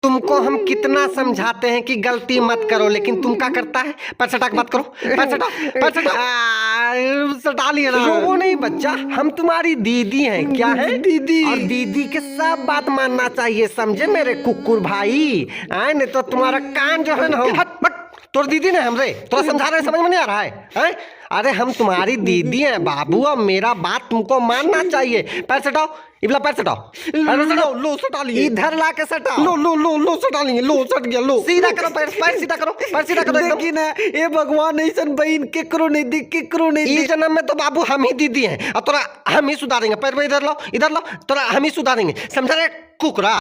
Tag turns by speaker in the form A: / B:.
A: तुमको हम कितना समझाते हैं कि गलती मत करो, लेकिन तुम क्या करता है? पैर सटा के बात करो, पैर सटा, पैर सटा। सटा लिया ना। वो नहीं बच्चा, हम तुम्हारी दीदी हैं। क्या है? दीदी। और दीदी के सब बात मानना चाहिए, समझे मेरे कुकुर भाई? नहीं तो तुम्हारा कान जो है ना, तोर दीदी ने हमरे तो समझा रहे, समझ में नहीं आ रहा है? अरे हम तुम्हारी दीदी हैं बाबू, अब मेरा बात तुमको मानना चाहिए। पैर सटाओ, इबला पैर सटाओ, पैर सटाओ। लो सटा लिए, इधर ला के सटाओ। लो सटा लिए, लो सट गया। लो सीधा करो, पैर सीधा करो, पैर सीधा करो।
B: देखी ना, ये भगवान ऐसन बहन केकरो नहीं दी, केकरो नहीं दी।
A: इस जन्म में तो बाबू हम ही दीदी हैं, और तोरा हम ही सुधारेंगे। पैर में इधर लो, तोरा हम ही सुधारेंगे, समझा रे कुकरा।